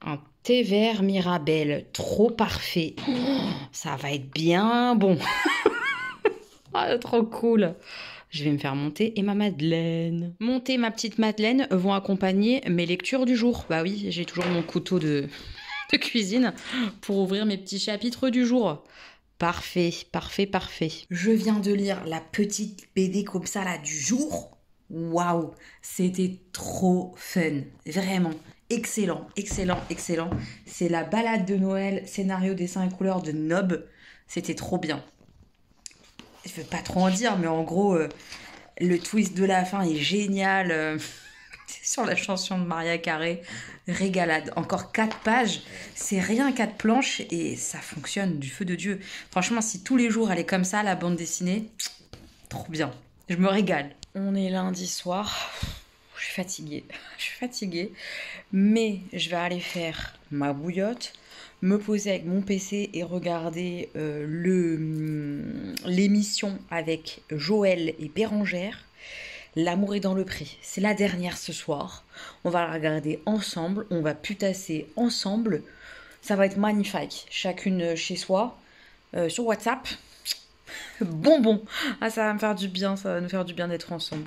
Speaker 1: Un thé vert Mirabelle. Trop parfait. Oh, ça va être bien bon. Ah, trop cool. Je vais me faire monter et ma Madeleine. Monter ma petite Madeleine vont accompagner mes lectures du jour. Bah oui, j'ai toujours mon couteau de cuisine pour ouvrir mes petits chapitres du jour. Parfait. Je viens de lire la petite BD comme ça là du jour. Waouh, c'était trop fun. Vraiment. Excellent. C'est la balade de Noël, scénario, dessin et couleurs de Nob. C'était trop bien. Je veux pas trop en dire, mais en gros, le twist de la fin est génial. Sur la chanson de Maria Carré, régalade. Encore 4 pages, c'est rien, 4 planches, et ça fonctionne du feu de Dieu. Franchement, si tous les jours elle est comme ça, la bande dessinée, trop bien. Je me régale. On est lundi soir. Je suis fatiguée. Mais je vais aller faire ma bouillotte, me poser avec mon PC et regarder l'émission avec Joël et Bérangère. L'amour est dans le pré. C'est la dernière ce soir. On va la regarder ensemble. On va putasser ensemble. Ça va être magnifique. Chacune chez soi. Sur WhatsApp. Bonbon. Ah, ça va me faire du bien. Ça va nous faire du bien d'être ensemble.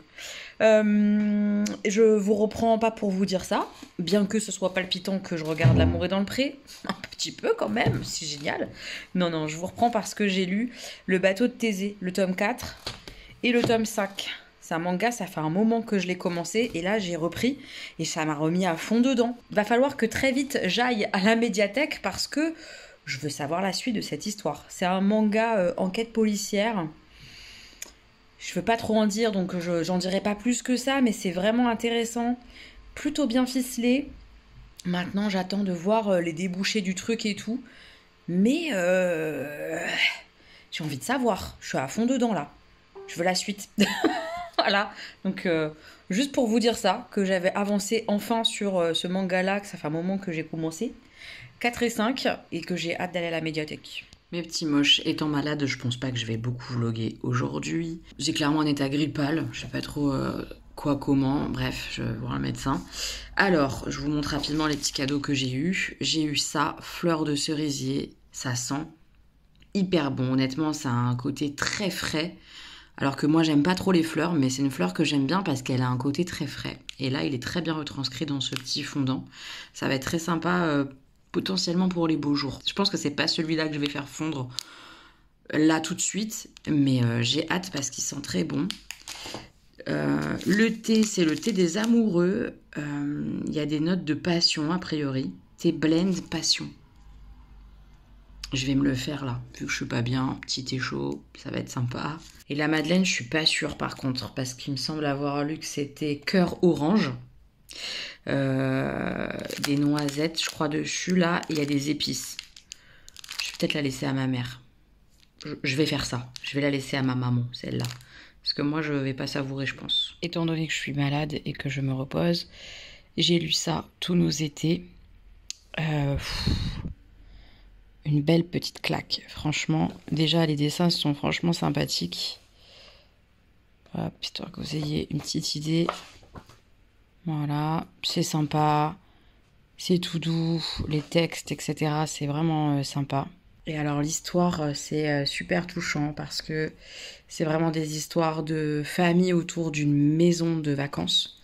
Speaker 1: Je vous reprends pas pour vous dire ça. Bien que ce soit palpitant que je regarde L'amour est dans le pré. Un petit peu quand même. C'est génial. Non, je vous reprends parce que j'ai lu Le bateau de Thésée, le tome 4 et le tome 5. C'est un manga, ça fait un moment que je l'ai commencé et là j'ai repris et ça m'a remis à fond dedans. Il va falloir que très vite j'aille à la médiathèque parce que je veux savoir la suite de cette histoire. C'est un manga enquête policière. Je veux pas trop en dire donc j'en dirai pas plus que ça, mais c'est vraiment intéressant. Plutôt bien ficelé. Maintenant j'attends de voir les débouchés du truc et tout. Mais j'ai envie de savoir. Je suis à fond dedans là. Je veux la suite. Voilà, donc juste pour vous dire ça, que j'avais avancé enfin sur ce manga-là, que ça fait un moment que j'ai commencé, 4 et 5, et que j'ai hâte d'aller à la médiathèque. Mes petits moches, étant malade, je pense pas que je vais beaucoup vlogger aujourd'hui. J'ai clairement un état grippal, je sais pas trop quoi, comment, bref, je vais voir un médecin. Alors, je vous montre rapidement les petits cadeaux que j'ai eus. J'ai eu ça, fleur de cerisier, ça sent hyper bon, honnêtement, ça a un côté très frais. Alors que moi, j'aime pas trop les fleurs, mais c'est une fleur que j'aime bien parce qu'elle a un côté très frais. Et là, il est très bien retranscrit dans ce petit fondant. Ça va être très sympa, potentiellement pour les beaux jours. Je pense que c'est pas celui-là que je vais faire fondre là tout de suite, mais j'ai hâte parce qu'il sent très bon. Le thé, c'est le thé des amoureux. Il y a des notes de passion, a priori. Thé blend passion. Je vais me le faire là, vu que je suis pas bien, petit et chaud, ça va être sympa. Et la madeleine, je suis pas sûre par contre, parce qu'il me semble avoir lu que c'était cœur orange. Des noisettes, je crois, dessus là, et il y a des épices. Je vais peut-être la laisser à ma mère. Je vais faire ça, je vais la laisser à ma maman, celle-là. Parce que moi, je vais pas savourer, je pense. Étant donné que je suis malade et que je me repose, j'ai lu ça tous nos étés. Une belle petite claque, franchement. Déjà, les dessins sont franchement sympathiques. Hop, histoire que vous ayez une petite idée. Voilà, c'est sympa. C'est tout doux, les textes, etc. C'est vraiment sympa. Et alors l'histoire, c'est super touchant parce que c'est vraiment des histoires de famille autour d'une maison de vacances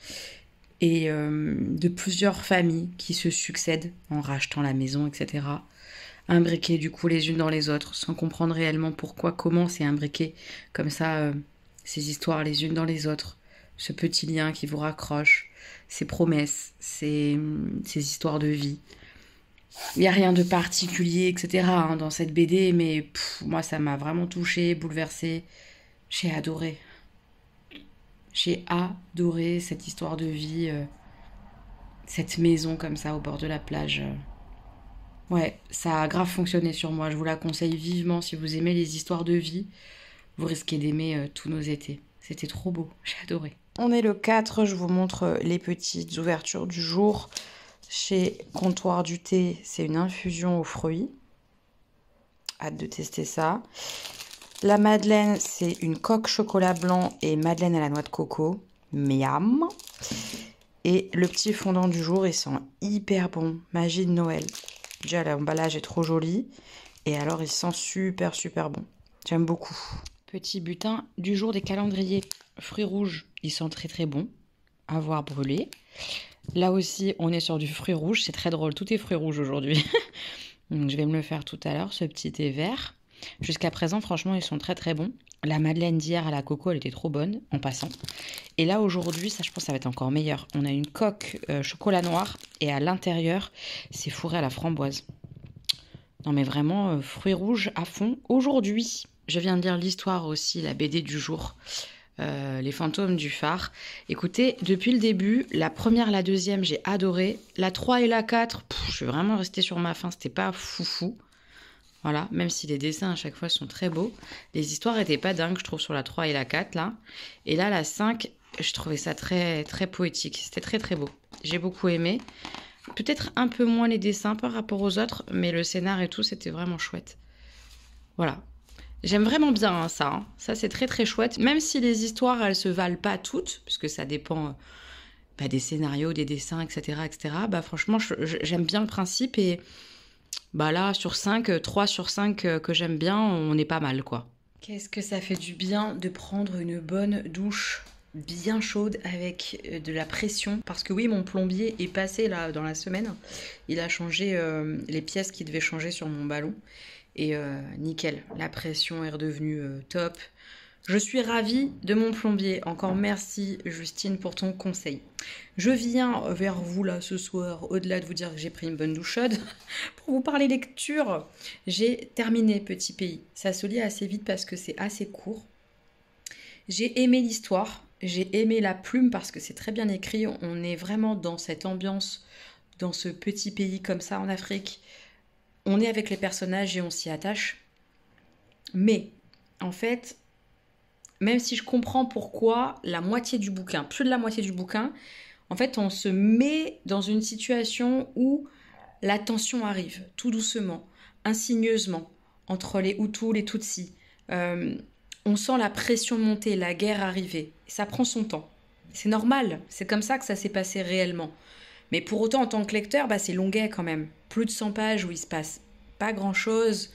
Speaker 1: et de plusieurs familles qui se succèdent en rachetant la maison, etc. Imbriquées du coup les unes dans les autres sans comprendre réellement pourquoi, comment c'est imbriqué comme ça, ces histoires les unes dans les autres, ce petit lien qui vous raccroche, ces promesses, ces histoires de vie. Il n'y a rien de particulier, etc. Dans cette BD, mais moi, ça m'a vraiment touchée, bouleversée. J'ai adoré. J'ai adoré cette histoire de vie, cette maison comme ça, au bord de la plage. Ouais, ça a grave fonctionné sur moi. Je vous la conseille vivement. Si vous aimez les histoires de vie, vous risquez d'aimer tous nos étés. C'était trop beau, j'ai adoré. On est le 4, je vous montre les petites ouvertures du jour. Chez Comptoir du Thé, c'est une infusion aux fruits. Hâte de tester ça. La madeleine, c'est une coque chocolat blanc et madeleine à la noix de coco. Miam. Et le petit fondant du jour, il sent hyper bon. Magie de Noël. Déjà, l'emballage est trop joli. Et alors, il sent super, super bon. J'aime beaucoup. Petit butin du jour des calendriers. Fruits rouges, ils sont très, très bons. À voir brûler. Là aussi, on est sur du fruit rouge. C'est très drôle. Tout est fruits rouges aujourd'hui. Donc, je vais me le faire tout à l'heure, ce petit thé vert. Jusqu'à présent, franchement, ils sont très très bons. La madeleine d'hier à la coco, elle était trop bonne, en passant. Et là, aujourd'hui, ça, je pense que ça va être encore meilleur. On a une coque chocolat noir et à l'intérieur, c'est fourré à la framboise. Non, mais vraiment, fruits rouges à fond. Aujourd'hui, je viens de lire l'histoire aussi, la BD du jour. Les fantômes du phare. Écoutez, depuis le début, la première, la deuxième, j'ai adoré. La 3 et la 4, je suis vraiment restée sur ma faim, c'était pas foufou. Voilà, même si les dessins à chaque fois sont très beaux. Les histoires étaient pas dingues, je trouve, sur la 3 et la 4, là. Et là, la 5, je trouvais ça très, très poétique. C'était très, très beau. J'ai beaucoup aimé. Peut-être un peu moins les dessins par rapport aux autres, mais le scénar et tout, c'était vraiment chouette. Voilà. J'aime vraiment bien ça. Hein. Ça, c'est très très chouette. Même si les histoires, elles se valent pas toutes, parce que ça dépend des scénarios, des dessins, etc. etc. Franchement, j'aime bien le principe. Et là, sur 5, 3 sur 5 que j'aime bien, on est pas mal, quoi. Qu'est-ce que ça fait du bien de prendre une bonne douche bien chaude avec de la pression. Parce que oui, mon plombier est passé là dans la semaine. Il a changé les pièces qu'il devait changer sur mon ballon. Et nickel, la pression est redevenue top. Je suis ravie de mon plombier. Encore merci Justine pour ton conseil. Je viens vers vous là ce soir, au-delà de vous dire que j'ai pris une bonne douche chaude, pour vous parler lecture. J'ai terminé Petit Pays. Ça se lit assez vite parce que c'est assez court. J'ai aimé l'histoire, j'ai aimé la plume parce que c'est très bien écrit. On est vraiment dans cette ambiance, dans ce petit pays comme ça en Afrique. On est avec les personnages et on s'y attache. Mais, en fait, même si je comprends pourquoi la moitié du bouquin, plus de la moitié du bouquin, en fait, on se met dans une situation où la tension arrive, tout doucement, insigneusement, entre les Hutus, les Tutsis. On sent la pression monter, la guerre arriver. Ça prend son temps. C'est normal, c'est comme ça que ça s'est passé réellement. Mais pour autant, en tant que lecteur, c'est longuet quand même. Plus de 100 pages où il se passe pas grand-chose.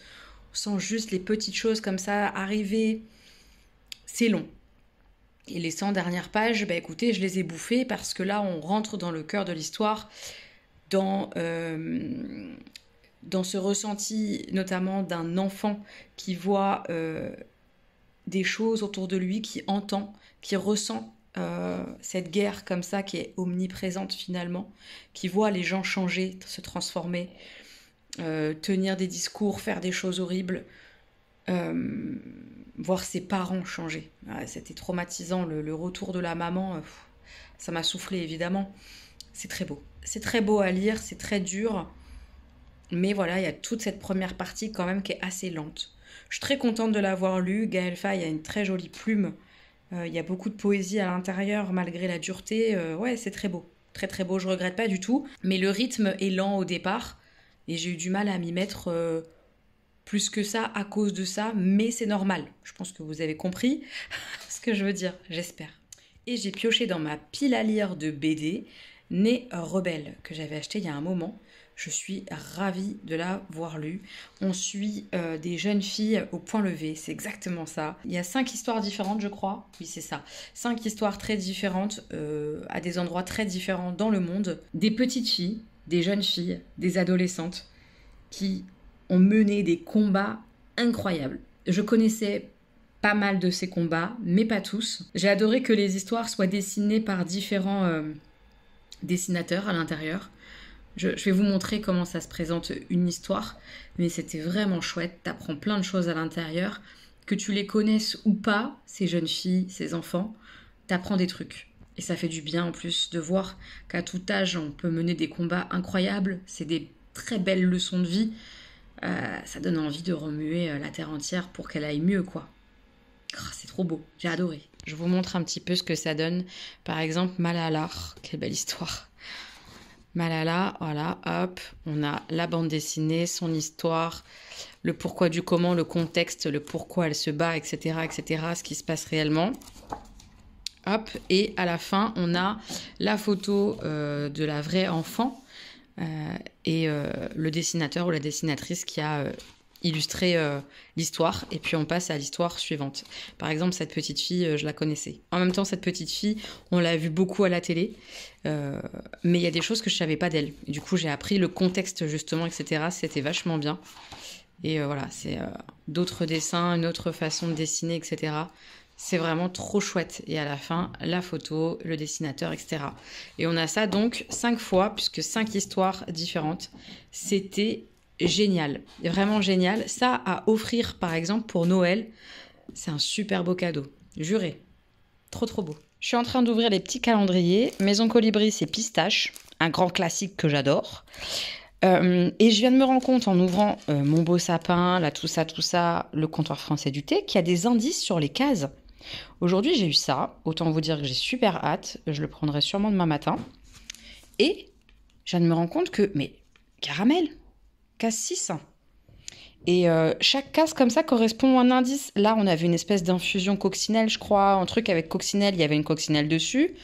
Speaker 1: On sent juste les petites choses comme ça arriver. C'est long. Et les 100 dernières pages, écoutez, je les ai bouffées parce que là, on rentre dans le cœur de l'histoire, dans ce ressenti notamment d'un enfant qui voit des choses autour de lui, qui entend, qui ressent cette guerre comme ça qui est omniprésente finalement, qui voit les gens changer, se transformer. tenir des discours, faire des choses horribles, voir ses parents changer. Ouais, c'était traumatisant, le retour de la maman, ça m'a soufflé évidemment. C'est très beau. C'est très beau à lire, c'est très dur. Mais voilà, il y a toute cette première partie quand même qui est assez lente. Je suis très contente de l'avoir lu. Gaël Faye a une très jolie plume. Il y a beaucoup de poésie à l'intérieur malgré la dureté. Ouais, c'est très beau. Très très beau, je regrette pas du tout. Mais le rythme est lent au départ. Et j'ai eu du mal à m'y mettre plus que ça à cause de ça. Mais c'est normal. Je pense que vous avez compris ce que je veux dire, j'espère. Et j'ai pioché dans ma pile à lire de BD Née rebelle que j'avais acheté il y a un moment. Je suis ravie de l'avoir lu. On suit des jeunes filles au point levé, c'est exactement ça. Il y a 5 histoires différentes, je crois. Oui, c'est ça. 5 histoires très différentes, à des endroits très différents dans le monde. Des petites filles, des jeunes filles, des adolescentes qui ont mené des combats incroyables. Je connaissais pas mal de ces combats, mais pas tous. J'ai adoré que les histoires soient dessinées par différents dessinateurs à l'intérieur. Je vais vous montrer comment ça se présente une histoire, mais c'était vraiment chouette, t'apprends plein de choses à l'intérieur, que tu les connaisses ou pas, ces jeunes filles, ces enfants, t'apprends des trucs. Et ça fait du bien en plus de voir qu'à tout âge, on peut mener des combats incroyables, c'est des très belles leçons de vie, ça donne envie de remuer la terre entière pour qu'elle aille mieux, quoi. Oh, c'est trop beau, j'ai adoré. Je vous montre un petit peu ce que ça donne. Par exemple, Malala, quelle belle histoire. Malala, voilà, hop, on a la bande dessinée, son histoire, le pourquoi du comment, le contexte, le pourquoi elle se bat, etc., etc., ce qui se passe réellement. Hop, et à la fin, on a la photo de la vraie enfant et le dessinateur ou la dessinatrice qui a illustrer l'histoire, et puis on passe à l'histoire suivante. Par exemple, cette petite fille, je la connaissais. En même temps, cette petite fille, on l'a vue beaucoup à la télé, mais il y a des choses que je savais pas d'elle. Du coup, j'ai appris le contexte, justement, etc. C'était vachement bien. Et voilà, c'est d'autres dessins, une autre façon de dessiner, etc. C'est vraiment trop chouette. Et à la fin, la photo, le dessinateur, etc. Et on a ça donc 5 fois, puisque 5 histoires différentes. C'était génial, vraiment génial. Ça à offrir par exemple pour Noël, c'est un super beau cadeau, juré. Trop trop beau. Je suis en train d'ouvrir les petits calendriers. Maison Colibri, c'est Pistache, un grand classique que j'adore. Et je viens de me rendre compte en ouvrant Mon beau sapin, là tout ça, le comptoir français du thé, qu'il y a des indices sur les cases. Aujourd'hui j'ai eu ça, autant vous dire que j'ai super hâte, je le prendrai sûrement demain matin. Et je viens de me rendre compte que, mais caramel, case 6. Et chaque case comme ça correspond à un indice. Là, on avait une espèce d'infusion coccinelle, je crois. Un truc avec coccinelle, il y avait une coccinelle dessus.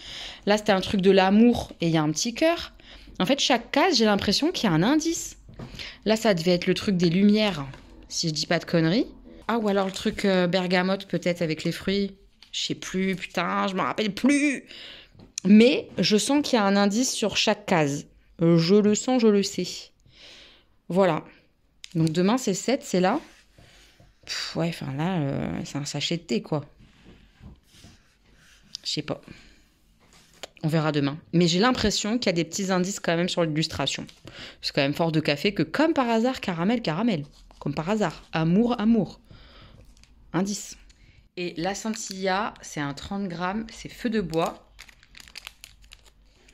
Speaker 1: Là, c'était un truc de l'amour et il y a un petit cœur. En fait, chaque case, j'ai l'impression qu'il y a un indice. Là, ça devait être le truc des lumières, si je dis pas de conneries. Ah, ou alors le truc bergamote, peut-être, avec les fruits. Je sais plus, putain, je m'en rappelle plus. Mais je sens qu'il y a un indice sur chaque case. Je le sens, je le sais. Voilà. Donc demain, c'est 7, c'est là. Ouais, enfin là, c'est un sachet de thé, quoi. Je sais pas. On verra demain. Mais j'ai l'impression qu'il y a des petits indices quand même sur l'illustration. C'est quand même fort de café que, comme par hasard, caramel, caramel. Comme par hasard. Amour, amour. Indice. Et la Scintilla, c'est un 30 grammes. C'est feu de bois.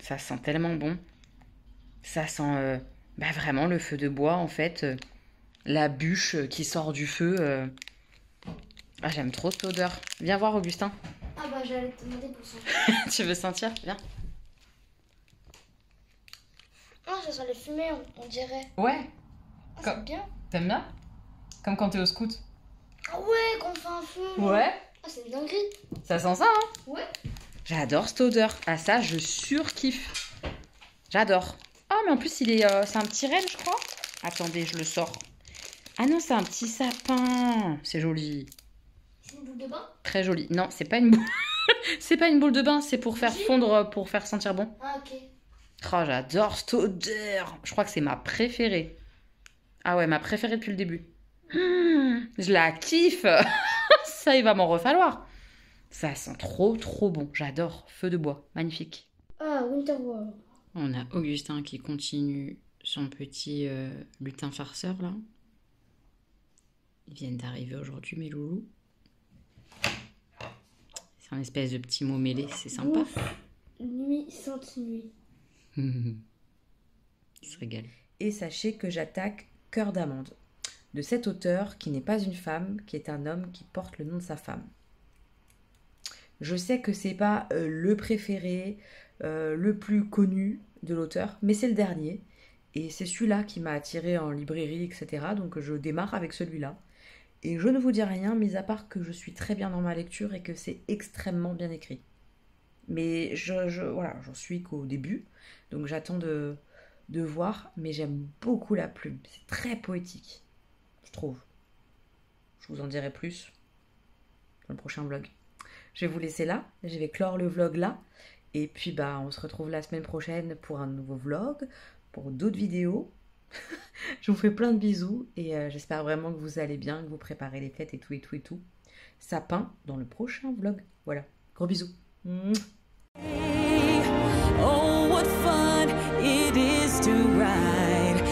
Speaker 1: Ça sent tellement bon. Ça sent... vraiment le feu de bois en fait, la bûche qui sort du feu. Ah, j'aime trop cette odeur. Viens voir Augustin.
Speaker 5: Ah bah j'allais te demander pour sentir.
Speaker 1: Tu veux sentir? Viens.
Speaker 5: Ah ça sent les fumées on dirait.
Speaker 1: Ouais.
Speaker 5: Ah c'est bien.
Speaker 1: T'aimes bien? Comme quand t'es au scout.
Speaker 5: Ah ouais quand on fait un feu.
Speaker 1: Ouais.
Speaker 5: Ah c'est une dinguerie.
Speaker 1: Ça sent ça hein?
Speaker 5: Ouais.
Speaker 1: J'adore cette odeur. Ah ça je surkiffe. J'adore. Ah mais en plus il est, c'est un petit renne je crois. Attendez je le sors. Ah non c'est un petit sapin. C'est joli.
Speaker 5: C'est une boule de bain?
Speaker 1: Très joli. Non c'est pas une boule. C'est pas une boule de bain, c'est pour faire fondre, pour faire sentir bon.
Speaker 5: Ah ok.
Speaker 1: Oh j'adore cette odeur. Je crois que c'est ma préférée. Ah ouais ma préférée depuis le début. Je la kiffe. Ça il va m'en refalloir. Ça sent trop trop bon. J'adore. Feu de bois. Magnifique.
Speaker 5: Ah Winter War.
Speaker 1: On a Augustin qui continue son petit lutin farceur là. Ils viennent d'arriver aujourd'hui, mes loulous. C'est un espèce de petit mot mêlé, c'est sympa.
Speaker 5: Ouf. Nuit, sainte nuit.
Speaker 1: Il se régale. Et sachez que j'attaque Cœur d'amande, de cet auteur qui n'est pas une femme, qui est un homme qui porte le nom de sa femme. Je sais que c'est pas le préféré, le plus connu de l'auteur, mais c'est le dernier. Et c'est celui-là qui m'a attiré en librairie, etc. Donc je démarre avec celui-là. Et je ne vous dis rien, mis à part que je suis très bien dans ma lecture et que c'est extrêmement bien écrit. Mais voilà, j'en suis qu'au début, donc j'attends de voir, mais j'aime beaucoup la plume. C'est très poétique, je trouve. Je vous en dirai plus dans le prochain vlog. Je vais vous laisser là, je vais clore le vlog là, et puis bah on se retrouve la semaine prochaine pour un nouveau vlog, pour d'autres vidéos. Je vous fais plein de bisous, et j'espère vraiment que vous allez bien, que vous préparez les fêtes et tout et tout et tout. Sapin dans le prochain vlog. Voilà, gros bisous.
Speaker 2: Oh, what fun it is to ride